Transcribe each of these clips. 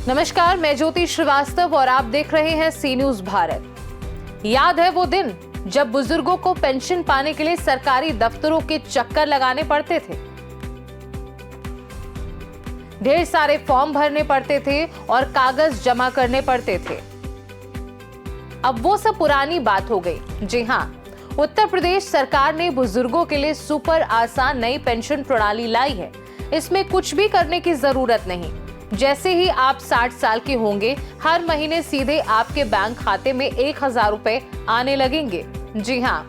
नमस्कार, मैं ज्योति श्रीवास्तव और आप देख रहे हैं सी न्यूज भारत। याद है वो दिन जब बुजुर्गों को पेंशन पाने के लिए सरकारी दफ्तरों के चक्कर लगाने पड़ते थे, ढेर सारे फॉर्म भरने पड़ते थे और कागज जमा करने पड़ते थे। अब वो सब पुरानी बात हो गई। जी हां, उत्तर प्रदेश सरकार ने बुजुर्गों के लिए सुपर आसान नई पेंशन प्रणाली लाई है। इसमें कुछ भी करने की जरूरत नहीं। जैसे ही आप 60 साल के होंगे, हर महीने सीधे आपके बैंक खाते में 1000 रुपए आने लगेंगे। जी हाँ,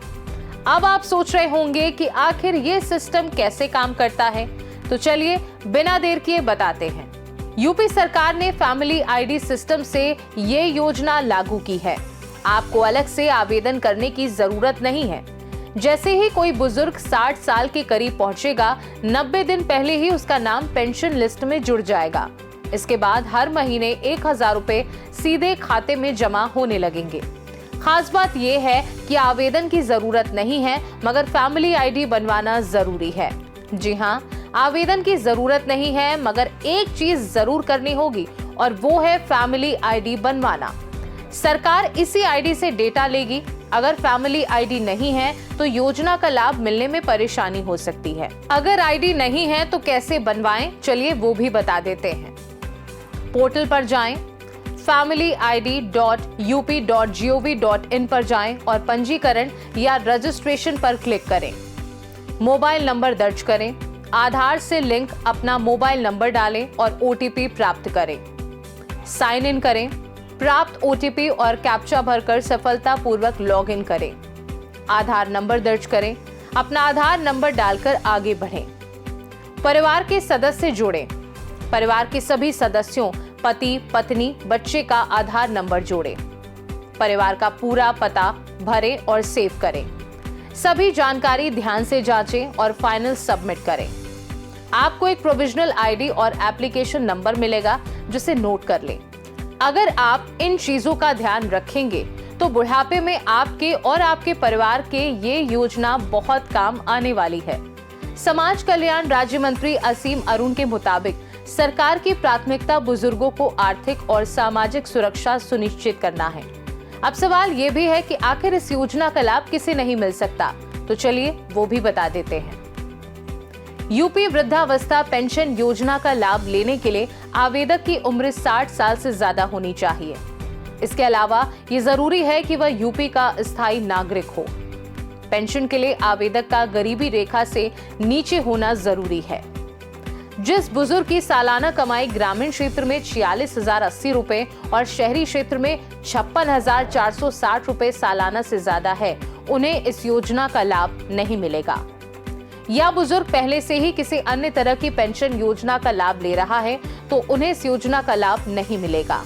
अब आप सोच रहे होंगे कि आखिर ये सिस्टम कैसे काम करता है, तो चलिए बिना देर किए बताते हैं। यूपी सरकार ने फैमिली आईडी सिस्टम से ये योजना लागू की है। आपको अलग से आवेदन करने की जरूरत नहीं है। जैसे ही कोई बुजुर्ग 60 साल के करीब पहुंचेगा, 90 दिन पहले ही उसका नाम पेंशन लिस्ट में जुड़ जाएगा। इसके बाद हर महीने 1000 रुपए सीधे खाते में जमा होने लगेंगे। खास बात यह है कि आवेदन की जरूरत नहीं है, मगर फैमिली आईडी बनवाना जरूरी है। जी हाँ, आवेदन की जरूरत नहीं है, मगर एक चीज जरूर करनी होगी और वो है फैमिली आईडी बनवाना। सरकार इसी आईडी से डेटा लेगी। अगर फैमिली आईडी नहीं है तो योजना का लाभ मिलने में परेशानी हो सकती है। अगर आईडी नहीं है तो कैसे बनवाएं, चलिए वो भी बता देते हैं। पोर्टल पर जाएं, familyd.up.gov.in पर जाएं और पंजीकरण या रजिस्ट्रेशन पर क्लिक करें। मोबाइल नंबर दर्ज करें, आधार से लिंक अपना मोबाइल नंबर डालें और ओटीपी प्राप्त करें। साइन इन करें, प्राप्त ओटीपी और कैप्चा भरकर सफलतापूर्वक लॉगिन करें। आधार नंबर दर्ज करें, अपना आधार नंबर डालकर आगे बढ़ें। परिवार के सदस्य जोड़ें। परिवार के सभी सदस्यों, पति, पत्नी, बच्चे का आधार नंबर जोड़ें। परिवार का पूरा पता भरें और सेव करें। सभी जानकारी ध्यान से जांचें और फाइनल सबमिट करें। आपको एक प्रोविजनल आईडी और एप्लीकेशन नंबर मिलेगा, जिसे नोट कर लें। अगर आप इन चीजों का ध्यान रखेंगे तो बुढ़ापे में आपके और आपके परिवार के ये योजना बहुत काम आने वाली है। समाज कल्याण राज्य मंत्री असीम अरुण के मुताबिक सरकार की प्राथमिकता बुजुर्गों को आर्थिक और सामाजिक सुरक्षा सुनिश्चित करना है। अब सवाल ये भी है कि आखिर इस योजना का लाभ किसे नहीं मिल सकता, तो चलिए वो भी बता देते हैं। यूपी वृद्धावस्था पेंशन योजना का लाभ लेने के लिए आवेदक की उम्र 60 साल से ज्यादा होनी चाहिए। इसके अलावा ये जरूरी है कि वह यूपी का स्थायी नागरिक हो। पेंशन के लिए आवेदक का गरीबी रेखा से नीचे होना जरूरी है। जिस बुजुर्ग की सालाना कमाई ग्रामीण क्षेत्र में 46,080 रुपए और शहरी क्षेत्र में 56,460 रुपए सालाना से ज्यादा है, उन्हें इस योजना का लाभ नहीं मिलेगा। या बुजुर्ग पहले से ही किसी अन्य तरह की पेंशन योजना का लाभ ले रहा है तो उन्हें इस योजना का लाभ नहीं मिलेगा।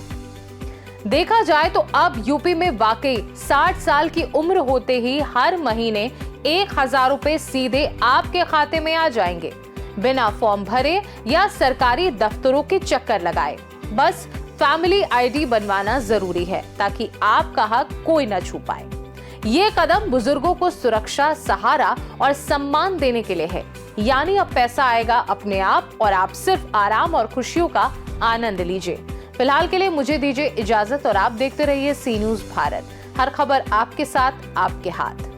देखा जाए तो अब यूपी में वाकई 60 साल की उम्र होते ही हर महीने 1000 रुपए सीधे आपके खाते में आ जाएंगे, बिना फॉर्म भरे या सरकारी दफ्तरों के चक्कर लगाए। बस फैमिली आईडी बनवाना जरूरी है ताकि आपका हक कोई न छू पाए। ये कदम बुजुर्गों को सुरक्षा, सहारा और सम्मान देने के लिए है। यानी अब पैसा आएगा अपने आप और आप सिर्फ आराम और खुशियों का आनंद लीजिए। फिलहाल के लिए मुझे दीजिए इजाजत और आप देखते रहिए सी न्यूज भारत। हर खबर आपके साथ, आपके हाथ।